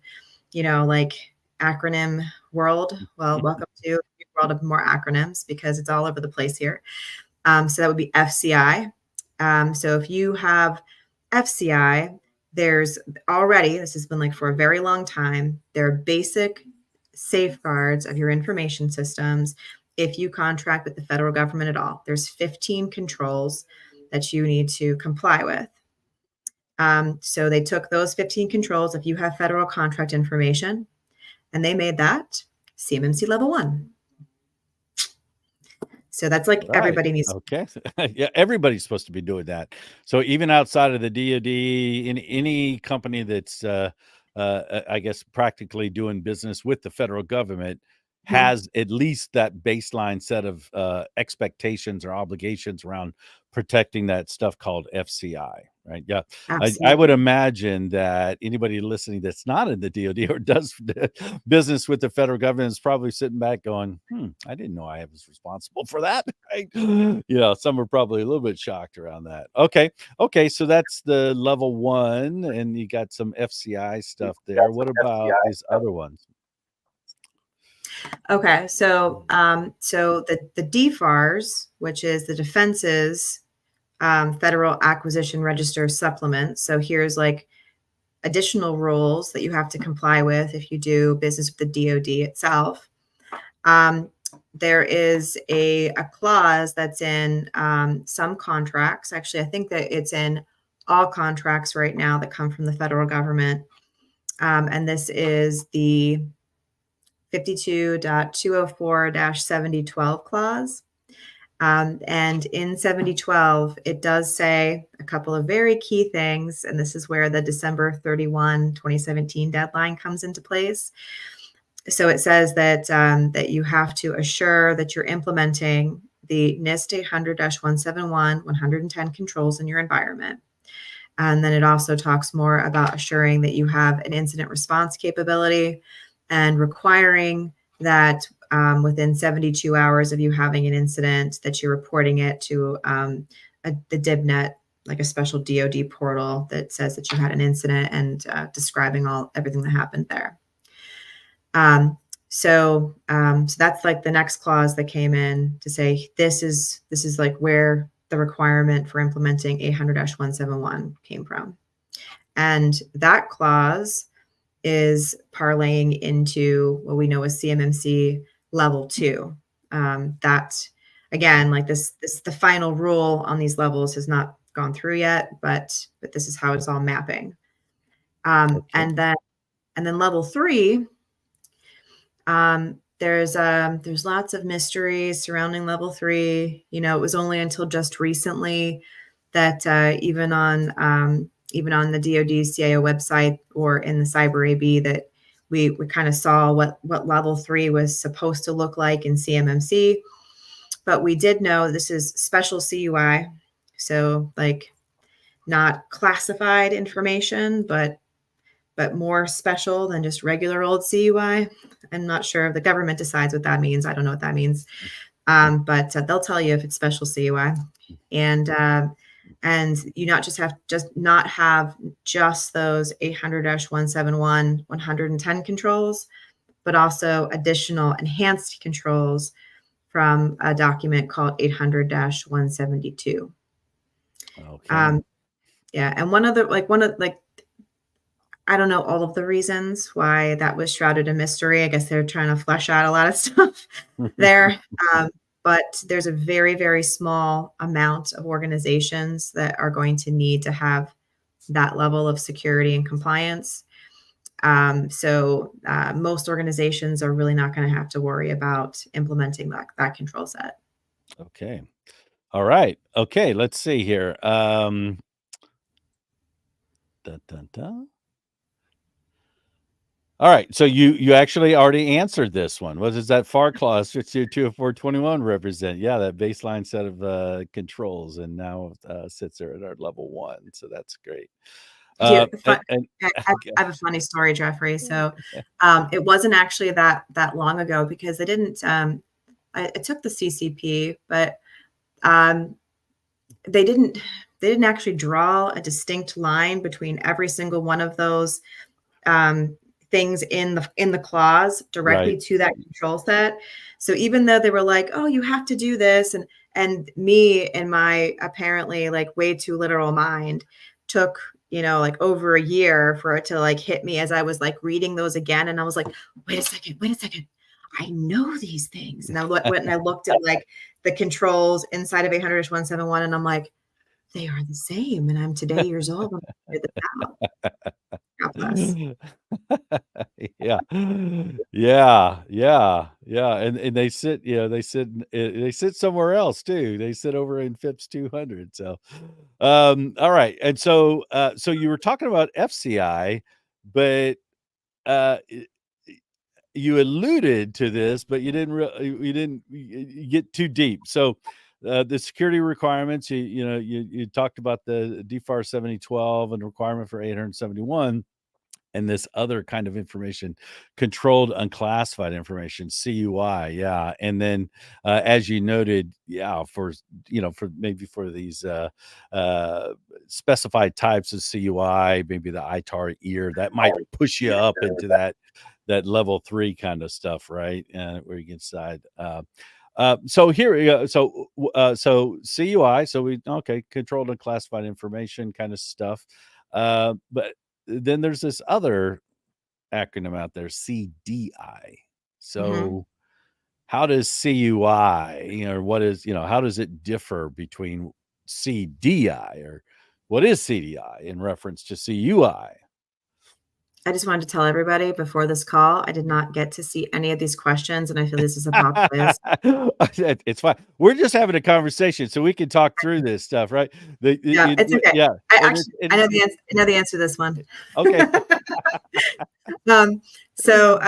acronym world, well, welcome to the world of more acronyms, because it's all over the place here. So that would be FCI. So if you have FCI, there's already, this has been for a very long time, there are basic safeguards of your information systems if you contract with the federal government at all. There's 15 controls that you need to comply with. So they took those 15 controls if you have federal contract information, and they made that CMMC level 1. So that's like Right. everybody needs. Okay. Yeah, everybody's supposed to be doing that. So even outside of the DoD, in any company that's, I guess, practically doing business with the federal government has at least that baseline set of expectations or obligations around protecting that stuff called FCI, right? Yeah. I would Absolutely. imagine that anybody listening that's not in the DoD or does business with the federal government is probably sitting back going, I didn't know I was responsible for that. Right? Some are probably a little bit shocked around that. Okay, so that's the level 1, and you got some FCI stuff there. What about these other ones? Okay, so the DFARS, which is the Defense's Federal Acquisition Register supplement. So here's like additional rules that you have to comply with if you do business with the DoD itself. There is a clause that's in some contracts. Actually, I think that it's in all contracts right now that come from the federal government. And this is the 52.204-7012 clause. And in 7012, it does say a couple of very key things. And this is where the December 31, 2017 deadline comes into place. So it says that that you have to assure that you're implementing the NIST 800-171 110 controls in your environment. And then it also talks more about assuring that you have an incident response capability and requiring that within 72 hours of you having an incident that you're reporting it to the DIBnet, like a special DoD portal that says that you had an incident and describing everything that happened there. So that's like the next clause that came in to say this is like where the requirement for implementing 800-171 came from. And that clause is parlaying into what we know as CMMC level 2. That again, like this the final rule on these levels has not gone through yet, but this is how it's all mapping. Okay. And then level 3, there's lots of mysteries surrounding level 3. It was only until just recently that even on the DoD CIO website or in the Cyber AB that we kind of saw what level 3 was supposed to look like in CMMC. But we did know this is special CUI, so like not classified information, but more special than just regular old CUI. I'm not sure if the government decides what that means. I don't know what that means. But they'll tell you if it's special CUI. And you not have just those 800-171 110 controls, but also additional enhanced controls from a document called 800-172. Okay. Yeah, and I don't know all of the reasons why that was shrouded in mystery. I guess they're trying to flesh out a lot of stuff there. But there's a very, very small amount of organizations that are going to need to have that level of security and compliance. So most organizations are really not going to have to worry about implementing that control set. Okay. All right. Okay. Let's see here. Dun, dun, dun. All right. So you actually already answered this one. What does that FAR clause 20421 represent? Yeah, that baseline set of controls, and now sits there at our level 1. So that's great. I have a funny story, Jeffrey. So it wasn't actually that long ago because they didn't. I took the CCP, but they didn't actually draw a distinct line between every single one of those things in the clause directly to that control set. So even though they were like, oh, you have to do this, and me in my apparently like way too literal mind took like over a year for it to like hit me as I was like reading those again, and I was like, wait a second, I know these things. And I went and I looked at like the controls inside of 800-171, and I'm like, they are the same. And I'm today years old when I figured this out. God bless. Yeah. Yeah. And they sit, they sit somewhere else too. They sit over in Phipps 200. So, all right. And so, so you were talking about FCI, but, uh, you alluded to this, but you didn't get too deep. So, the security requirements, you talked about the DFAR 7012 and requirement for 871, and this other kind of information, controlled unclassified information, CUI. Yeah. And then, as you noted, for maybe for these specified types of CUI, maybe the ITAR ear, that might push you up into that level 3 kind of stuff, right? Where you can decide. So here we go. So CUI. So controlled and classified information kind of stuff. But then there's this other acronym out there, CDI. So how does CUI, how does it differ between CDI, or what is CDI in reference to CUI? I just wanted to tell everybody before this call, I did not get to see any of these questions, and I feel this is a pop quiz. It's fine. We're just having a conversation, so we can talk through this stuff, right? Yeah, it's okay. Yeah. I know the answer to this one. Okay. So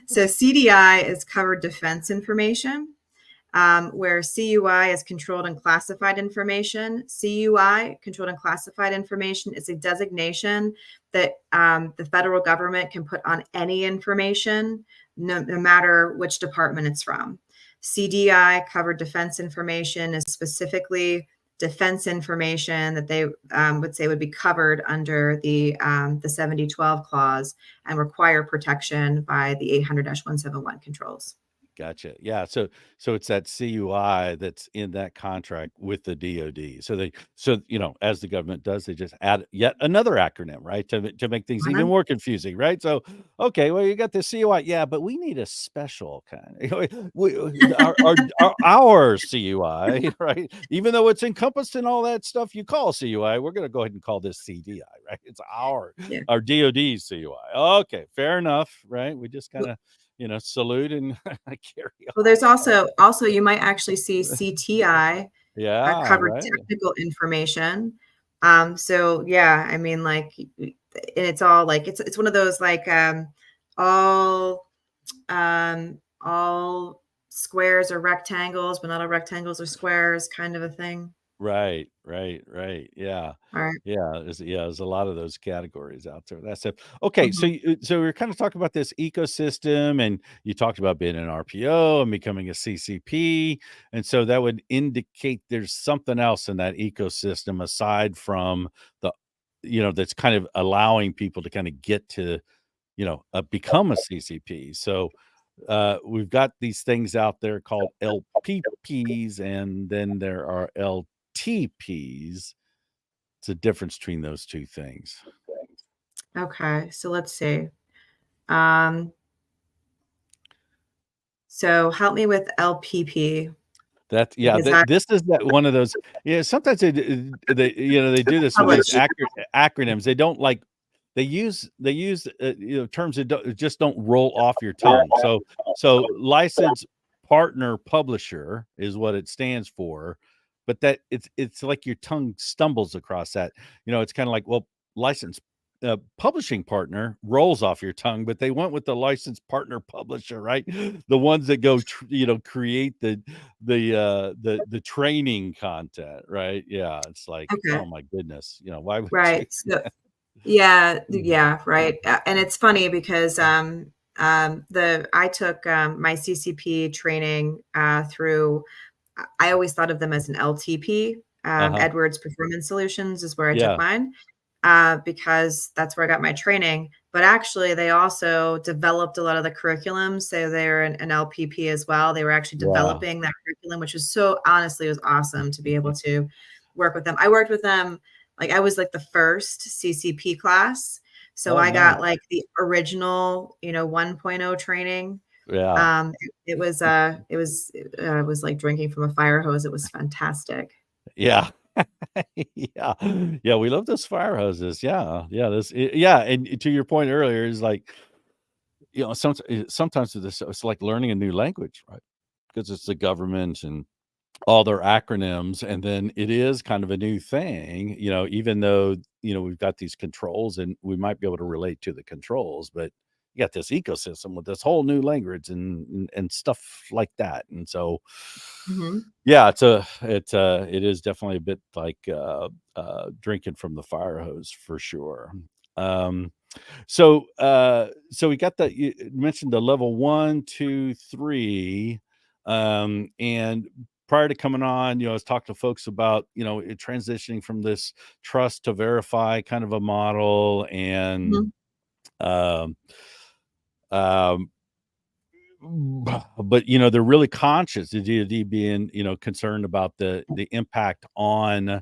CDI is covered defense information, where CUI is controlled and classified information. CUI, controlled and classified information, is a designation that the federal government can put on any information, no matter which department it's from. CDI, covered defense information, is specifically defense information that they would say would be covered under the 7012 clause and require protection by the 800-171 controls. Gotcha. Yeah. So it's that CUI that's in that contract with the DoD. So as the government does, they just add yet another acronym, right? To make things even more confusing, right? So, okay, well, you got the CUI. Yeah, but we need a special kind. Our CUI, right? Even though it's encompassed in all that stuff you call CUI, we're going to go ahead and call this CDI, right? It's our DoD CUI. Okay, fair enough, right? We just kind of salute and carry on. Well, there's also you might actually see CTI, covered technical information. So yeah, I mean, like, and it's all like it's one of those like all squares or rectangles, but not all rectangles or squares, kind of a thing. Right. Yeah. All right. There's a lot of those categories out there. That's it. Okay. So we're kind of talking about this ecosystem, and you talked about being an RPO and becoming a CCP. And so that would indicate there's something else in that ecosystem aside from that's kind of allowing people to kind of get to, become a CCP. So we've got these things out there called LPPs, and then there are LTPs. It's a difference between those two things. Okay, so let's see. So help me with LPP. This is one of those. Yeah, sometimes they do this with these acronyms. They don't like. They use terms that just don't roll off your tongue. So license partner publisher is what it stands for, but that it's like your tongue stumbles across that. It's kind of like, well, license publishing partner rolls off your tongue, but they went with the license partner publisher, right? The ones that go create the training content, right? Yeah, it's like, oh my goodness, why would you? So, yeah, right. And it's funny because I took my CCP training through. I always thought of them as an LTP. Edwards Performance Solutions is where I took mine, because that's where I got my training. But actually, they also developed a lot of the curriculum. So they're an LPP as well. They were actually developing that curriculum, which was honestly, it was awesome to be able to work with them. I worked with them. Like, I was like the first CCP class. So I got like the original, 1.0 training. Yeah. It was like drinking from a fire hose. It was fantastic. Yeah. Yeah. Yeah, we love those fire hoses. Yeah. Yeah, yeah, and to your point earlier is like, sometimes it's like learning a new language, right? Because it's the government and all their acronyms, and then it is kind of a new thing, even though, we've got these controls and we might be able to relate to the controls, but you got this ecosystem with this whole new language and stuff like that. And so, Mhm. yeah, it is definitely a bit like drinking from the fire hose for sure. Um, so we got that. You mentioned the level 1, 2, 3, and prior to coming on, I was talking to folks about, it transitioning from this trust to verify kind of a model, and Mhm. um, um, but they're really conscious, the DoD being, concerned about the impact on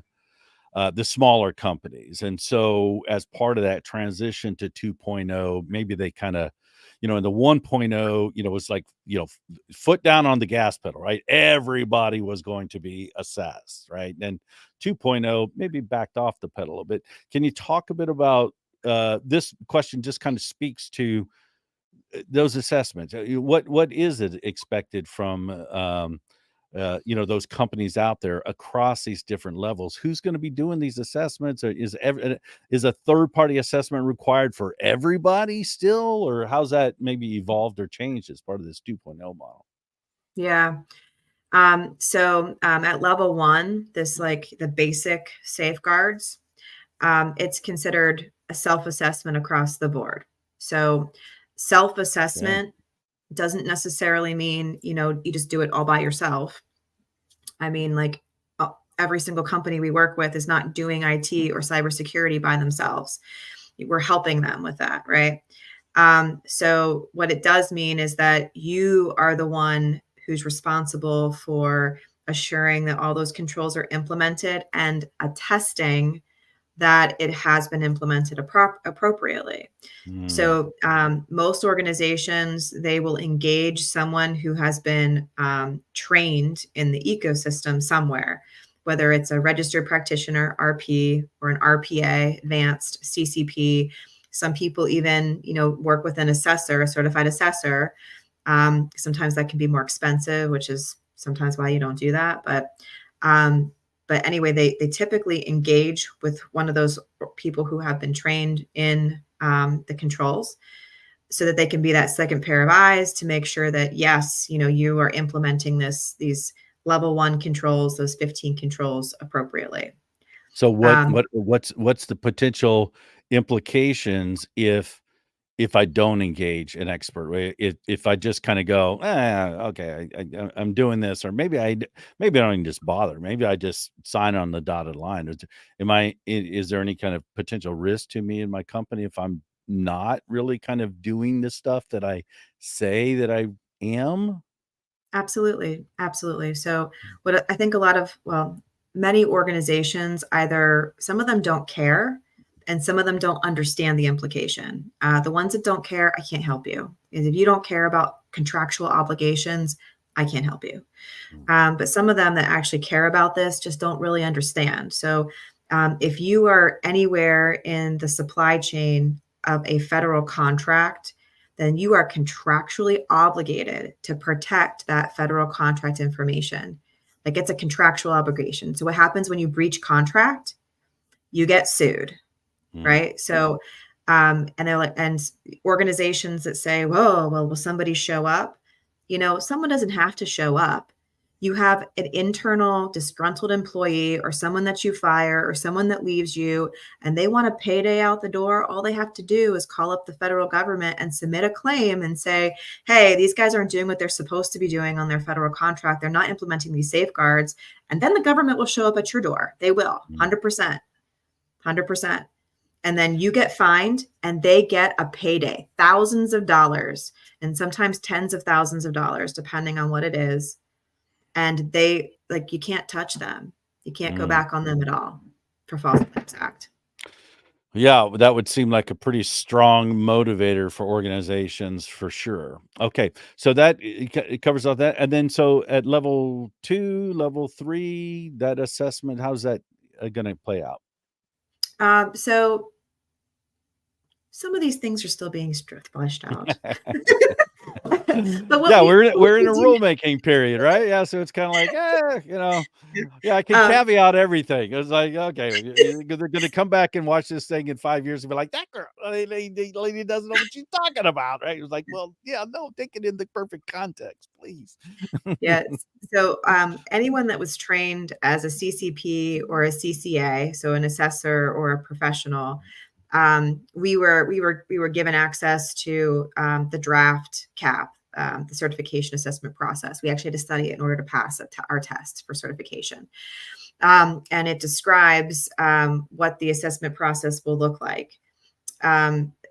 the smaller companies. And so as part of that transition to 2.0, maybe they kind of, in the 1.0, was like, foot down on the gas pedal, right? Everybody was going to be assessed, right? And 2.0 maybe backed off the pedal a bit. Can you talk a bit about this question? Just kind of speaks to those assessments. What is it expected from those companies out there across these different levels? Who's going to be doing these assessments? Or is a third party assessment required for everybody still, or how's that maybe evolved or changed as part of this 2.0 model? Yeah. So at level 1, this like the basic safeguards, it's considered a self-assessment across the board. So Okay. self-assessment doesn't necessarily mean, you just do it all by yourself. I mean, like every single company we work with is not doing IT or cybersecurity by themselves. We're helping them with that, right? So what it does mean is that you are the one who's responsible for assuring that all those controls are implemented and attesting that it has been implemented appropriately. Hmm. So most organizations, they will engage someone who has been trained in the ecosystem somewhere, whether it's a registered practitioner, RP, or an RPA, advanced CCP. Some people even, work with an assessor, a certified assessor. Sometimes that can be more expensive, which is sometimes why you don't do that. Um, but anyway, they typically engage with one of those people who have been trained in the controls, so that they can be that second pair of eyes to make sure that, yes, you are implementing these level 1 controls, those 15 controls appropriately. So Um, what's the potential implications if I don't engage an expert, right? If I just kind of go, okay, I'm doing this, or maybe I don't even just bother. Maybe I just sign on the dotted line. Is there any kind of potential risk to me and my company if I'm not really kind of doing the stuff that I say that I am? Absolutely, absolutely. So, what I think many organizations, either some of them don't care, and some of them don't understand the implication. The ones that don't care, I can't help you. And if you don't care about contractual obligations, I can't help you. But some of them that actually care about this just don't really understand. So, if you are anywhere in the supply chain of a federal contract, then you are contractually obligated to protect that federal contract information. Like it's a contractual obligation. So, what happens when you breach contract? You get sued, Mm. right? So, and they're like, and organizations that say, "Whoa, well, will somebody show up?" Someone doesn't have to show up. You have an internal disgruntled employee or someone that you fire or someone that leaves you, and they want a payday out the door. All they have to do is call up the federal government and submit a claim and say, "Hey, these guys aren't doing what they're supposed to be doing on their federal contract. They're not implementing these safeguards." And then the government will show up at your door. They will, Mm. 100%, 100%. And then you get fined and they get a payday, thousands of dollars, and sometimes tens of thousands of dollars, depending on what it is. And they like, you can't touch them. You can't go Mm. back on them at all for False Claims Act. Yeah, that would seem like a pretty strong motivator for organizations for sure. Okay, so that it covers all that, and then so at level 2, level 3, that assessment, how's that? going to play out? So some of these things are still being fleshed out. But Yeah, we we're in a do rulemaking period, right? Yeah, so it's kind of like, yeah, I can caveat everything. It's like, okay, they're going to come back and watch this thing in 5 years and be like, that girl, lady doesn't know what she's talking about, right? It was like, well, yeah, no, take it in the perfect context, please. Yes. So anyone that was trained as a CCP or a CCA, so an assessor or a professional, we were given access to the draft CAP, the certification assessment process. We actually had to study it in order to pass our test for certification. And it describes what the assessment process will look like.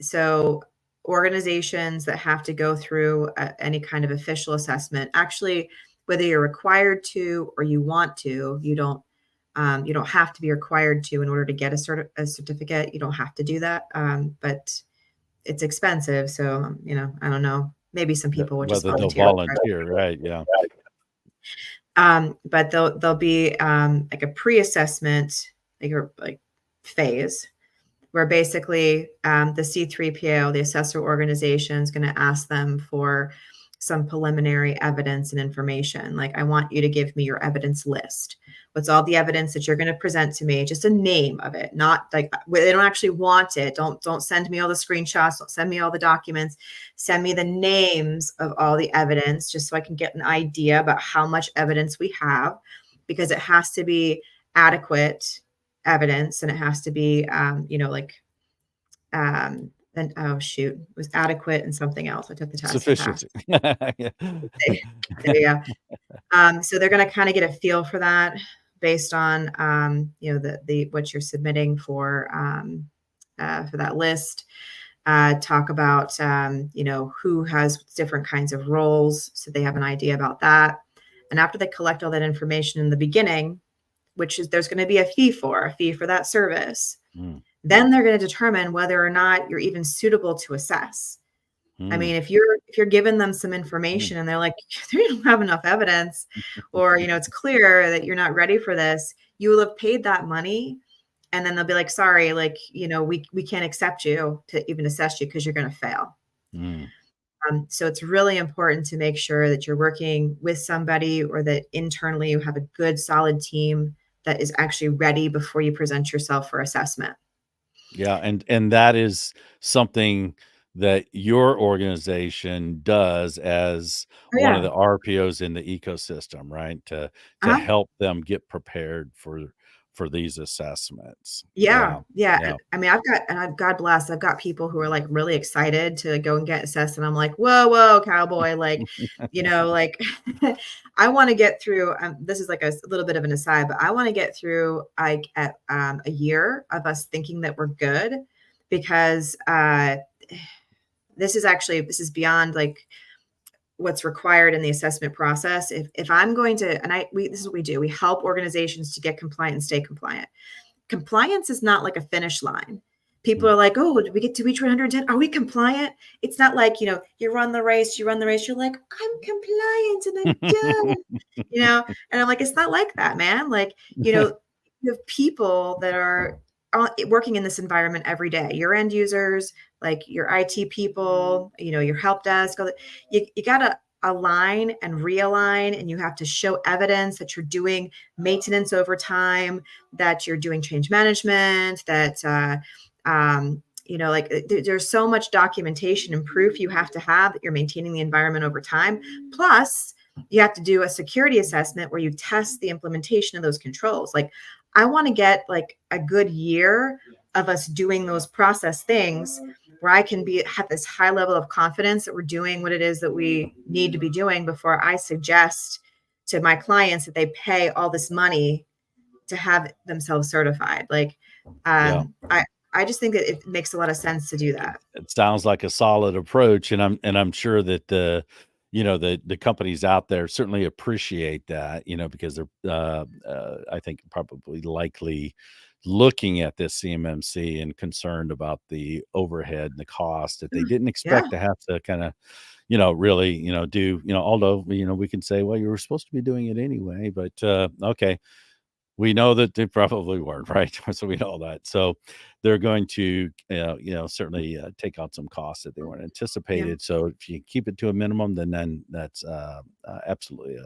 So organizations that have to go through any kind of official assessment, actually, whether you're required to or you want to, you don't have to be required to in order to get a certificate. You don't have to do that, but it's expensive. So I don't know. Maybe some people would just Whether they'll volunteer. volunteer, right? Yeah. But there'll be like a pre-assessment like phase where basically the C3PO, the assessor organization, is going to ask them for some preliminary evidence and information. Like, I want you to give me your evidence list. What's all the evidence that you're going to present to me? Just a name of it, not like they don't actually want it. Don't send me all the screenshots. Don't send me all the documents. Send me the names of all the evidence, just so I can get an idea about how much evidence we have, because it has to be adequate evidence, and it has to be and it was adequate and something else. I took the test. Sufficiency. There you go. So they're going to kind of get a feel for that based on the what you're submitting for that list. Talk about who has different kinds of roles, so they have an idea about that. And after they collect all that information in the beginning, which is there's going to be a fee for that service. Then they're going to determine whether or not you're even suitable to assess. I mean, if you're giving them some information and they're like, they don't have enough evidence, or it's clear that you're not ready for this, you will have paid that money, and then they'll be like, sorry, like we can't accept you to even assess you because you're going to fail. So it's really important to make sure that you're working with somebody, or that internally you have a good, solid team that is actually ready before you present yourself for assessment. Yeah, and that is something that your organization does as one of the RPOs in the ecosystem, right? To help them get prepared for these assessments. Yeah. And, I mean, God bless, I've got people who are like really excited to go and get assessed, and I'm like, whoa, cowboy, like, like I want to get through. This is like a little bit of an aside, but I want to get through like at a year of us thinking that we're good, because this is beyond like what's required in the assessment process. If I'm going to, this is what we do. We help organizations to get compliant and stay compliant. Compliance is not like a finish line. People are like, oh, did we get to reach 110? Are we compliant? It's not like, you run the race, you're like, I'm compliant and I'm done, and I'm like, it's not like that, man. Like, you have people that are working in this environment every day. Your end users, like your IT people, your help desk, you got to align and realign, and you have to show evidence that you're doing maintenance over time, that you're doing change management, that there's so much documentation and proof you have to have that you're maintaining the environment over time. Plus, you have to do a security assessment where you test the implementation of those controls. Like, I want to get like a good year of us doing those process things where I can have this high level of confidence that we're doing what it is that we need to be doing before I suggest to my clients that they pay all this money to have themselves certified. Like, I just think that it makes a lot of sense to do that. It sounds like a solid approach, and I'm sure that the companies out there certainly appreciate that, because they're I think probably likely looking at this CMMC and concerned about the overhead and the cost that they didn't expect to have to kind of, really, do, although, we can say, well, you were supposed to be doing it anyway, but okay. we know that they probably weren't, right? So we know that. So they're going to, certainly take out some costs that they weren't anticipated. So if you keep it to a minimum, then that's absolutely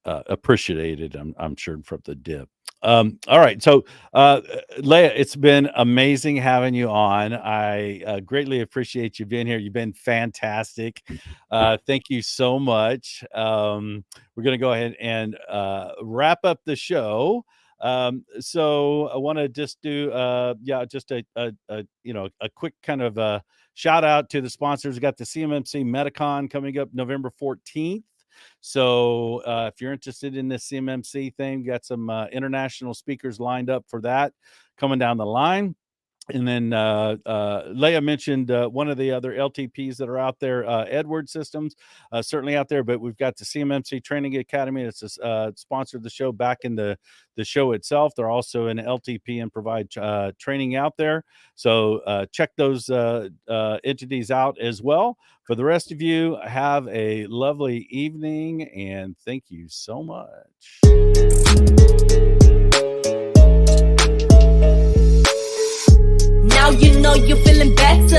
appreciated. I'm sure from the dip. All right. So, Leia, it's been amazing having you on. I greatly appreciate you being here. You've been fantastic. Thank you so much. We're going to go ahead and wrap up the show. So I want to just do, just a quick kind of shout out to the sponsors. We got the CMMC Medicon coming up November 14th. So if you're interested in this CMMC thing, got some international speakers lined up for that coming down the line. And then Leia mentioned one of the other LTPs that are out there, Edward Systems, certainly out there. But we've got the CMMC Training Academy that's sponsored the show back in the show itself. They're also an LTP and provide training out there. So check those entities out as well. For the rest of you, have a lovely evening, and thank you so much. Now you know you're feeling better.